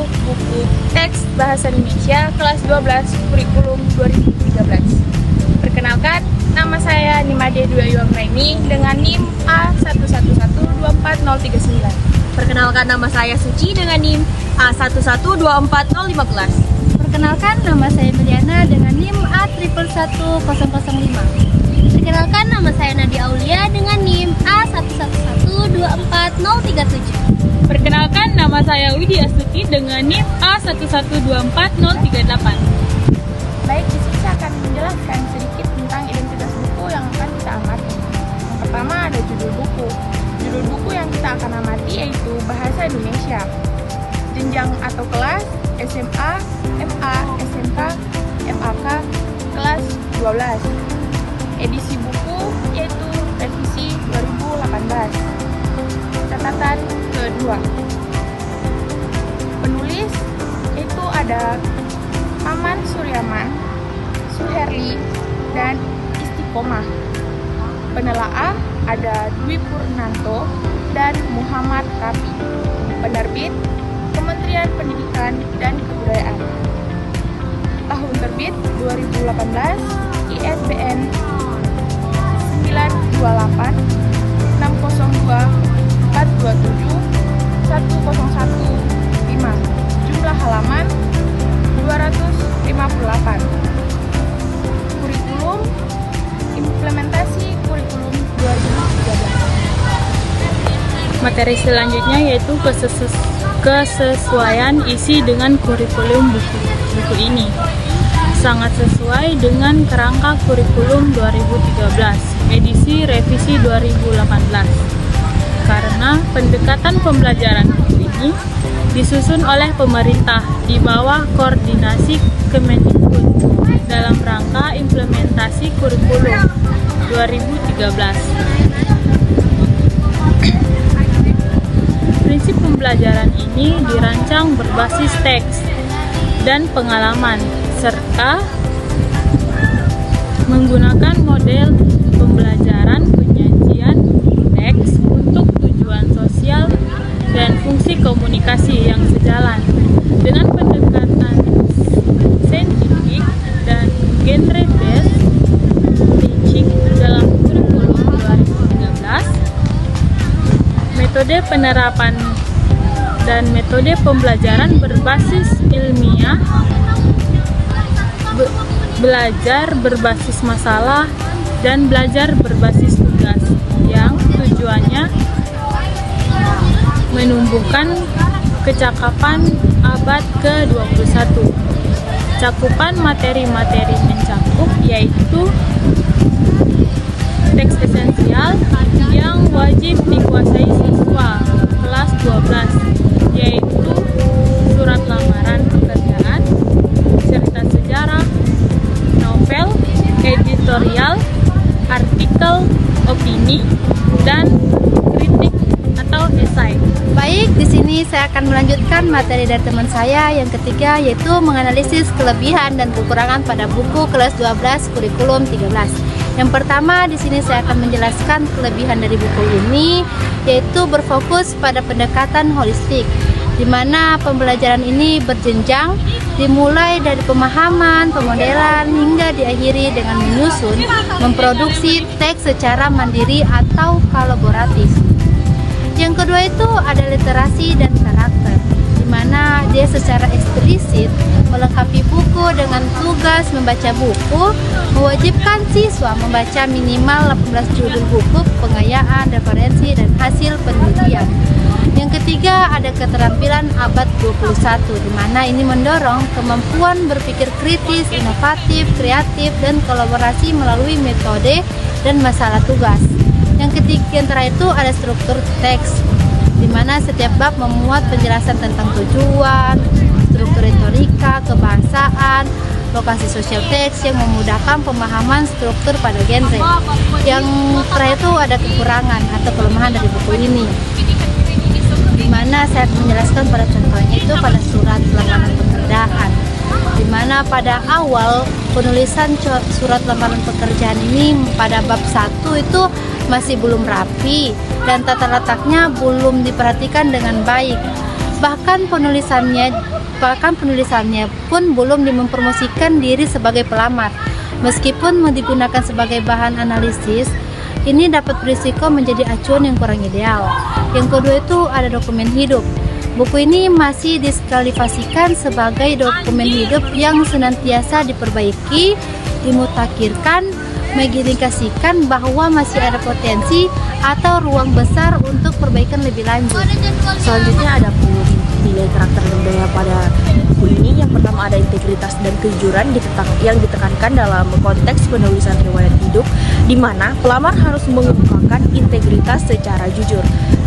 buku teks Bahasa Indonesia kelas 12 kurikulum 2013. Perkenalkan, nama saya Nimade Dwi Yuanggraini dengan NIM A11124039. Perkenalkan, nama saya Suci dengan NIM A1124015. Perkenalkan, nama saya Meliana dengan NIM A111005. Perkenalkan, nama saya Nadia Aulia dengan NIM A11124037. Perkenalkan, nama saya Widya Astuti dengan NIM A1124038. Baik, di sini saya akan menjelaskan sedikit tentang identitas buku yang akan kita amati. Yang pertama ada judul buku. Judul buku yang kita akan amati yaitu Bahasa Indonesia. Jenjang atau kelas SMA, MA, SMK, MAK, kelas 12. Edisi buku yaitu revisi 2018. Catatan kedua, penulis itu ada Aman Suryaman, Suherli, dan Istiqomah. Penelaah ada Dwi Purnanto dan Muhammad Rafi. Penerbit Kementerian Pendidikan dan Kebudayaan. Tahun terbit 2018, ISBN 928 602 427 1015. Jumlah halaman 258. Kurikulum implementasi kurikulum 2013. Materi selanjutnya yaitu kesesuaian isi dengan kurikulum buku ini. Sangat sesuai dengan kerangka kurikulum 2013, edisi revisi 2018. Karena pendekatan pembelajaran buku ini disusun oleh pemerintah di bawah koordinasi Kemendikbud dalam rangka implementasi kurikulum 2013. Prinsip pembelajaran ini dirancang berbasis teks dan pengalaman serta menggunakan model pembelajaran penyajian teks untuk tujuan sosial dan fungsi komunikasi yang sejalan dengan pendekatan saintifik dan genre-based teaching dalam kurikulum 2013. Metode penerapan dan metode pembelajaran berbasis ilmiah, belajar berbasis masalah, dan belajar berbasis tugas yang tujuannya menumbuhkan kecakapan abad ke-21. Cakupan materi-materi mencakup yaitu teks esensial yang wajib dikuasai siswa kelas 12, yaitu surat lamaran pekerjaan, cerita sejarah, novel, editorial, artikel, opini, dan kritik atau esai. Baik, di sini saya akan melanjutkan materi dari teman saya yang ketiga, yaitu menganalisis kelebihan dan kekurangan pada buku kelas 12 kurikulum 13. Yang pertama, di sini saya akan menjelaskan kelebihan dari buku ini, yaitu berfokus pada pendekatan holistik, di mana pembelajaran ini berjenjang, dimulai dari pemahaman, pemodelan, hingga diakhiri dengan menyusun, memproduksi teks secara mandiri atau kolaboratif. Yang kedua itu ada literasi dan karakter, di mana dia secara eksplisit melengkapi buku dengan tugas membaca buku, mewajibkan siswa membaca minimal 18 judul buku, pengayaan, referensi, dan hasil penelitian. Yang ketiga ada keterampilan abad 21, di mana ini mendorong kemampuan berpikir kritis, inovatif, kreatif, dan kolaborasi melalui metode dan masalah tugas. Yang ketiga, yang terakhir itu ada struktur teks, di mana setiap bab memuat penjelasan tentang tujuan, struktur retorika, kebahasaan, lokasi sosial teks yang memudahkan pemahaman struktur pada genre. Yang terakhir itu ada kekurangan atau kelemahan dari buku ini, di mana saya menjelaskan pada contohnya itu pada surat lamaran pekerjaan, di mana pada awal penulisan surat lamaran pekerjaan ini pada bab 1 itu masih belum rapi dan tata letaknya belum diperhatikan dengan baik. Bahkan penulisannya pun belum mempromosikan diri sebagai pelamar. Meskipun mau digunakan sebagai bahan analisis, ini dapat berisiko menjadi acuan yang kurang ideal. Yang kedua itu ada dokumen hidup. Buku ini masih diskualifikasikan sebagai dokumen hidup yang senantiasa diperbaiki, dimutakhirkan, mengindikasikan bahwa masih ada potensi atau ruang besar untuk perbaikan lebih lanjut. Selanjutnya ada pun nilai karakter dan budaya pada buku ini. Yang pertama ada integritas dan kejujuran yang ditekankan dalam konteks penulisan riwayat hidup, di mana pelamar harus mengungkapkan integritas secara jujur.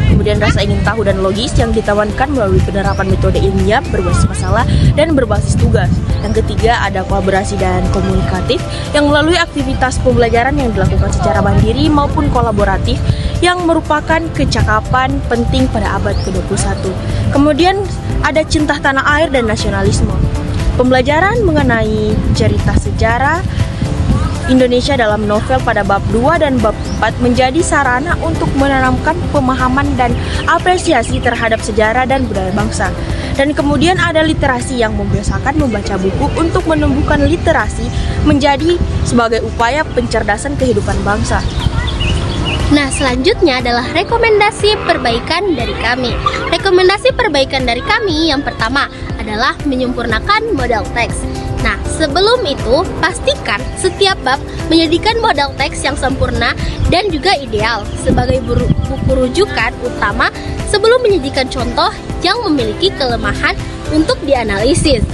Kemudian rasa ingin tahu dan logis yang ditawankan melalui penerapan metode ilmiah berbasis masalah dan berbasis tugas. Yang ketiga ada kolaborasi dan komunikatif yang melalui aktivitas pembelajaran yang dilakukan secara mandiri maupun kolaboratif yang merupakan kecakapan penting pada abad ke-21. Kemudian ada cinta tanah air dan nasionalisme. Pembelajaran mengenai cerita sejarah Indonesia dalam novel pada bab 2 dan bab 4 menjadi sarana untuk menanamkan pemahaman dan apresiasi terhadap sejarah dan budaya bangsa. Dan kemudian ada literasi yang membiasakan membaca buku untuk menumbuhkan literasi menjadi sebagai upaya pencerdasan kehidupan bangsa. Nah, selanjutnya adalah rekomendasi perbaikan dari kami. Rekomendasi perbaikan dari kami yang pertama adalah menyempurnakan modal teks. Nah, sebelum itu, pastikan setiap bab menjadikan modal teks yang sempurna dan juga ideal sebagai buku rujukan utama sebelum menyajikan contoh yang memiliki kelemahan untuk dianalisis.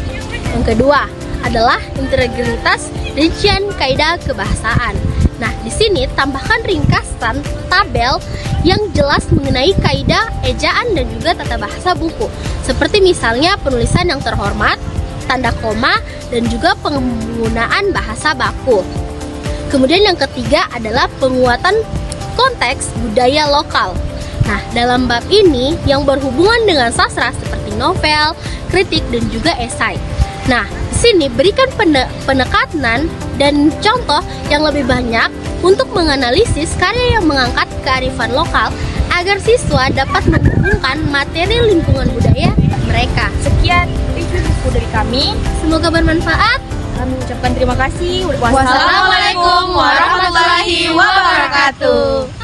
Yang kedua adalah integritas rincian kaidah kebahasaan. Nah, di sini tambahkan ringkasan tabel yang jelas mengenai kaidah, ejaan, dan juga tata bahasa buku. Seperti misalnya penulisan yang terhormat, tanda koma, dan juga penggunaan bahasa baku. Kemudian yang ketiga adalah penguatan konteks budaya lokal. Nah, dalam bab ini yang berhubungan dengan sastra seperti novel, kritik, dan juga esai. Nah, di sini berikan penekanan dan contoh yang lebih banyak untuk menganalisis karya yang mengangkat kearifan lokal agar siswa dapat menghubungkan materi lingkungan budaya mereka. Sekian review buku dari kami. Semoga bermanfaat. Kami ucapkan terima kasih. Wassalamualaikum warahmatullahi wabarakatuh.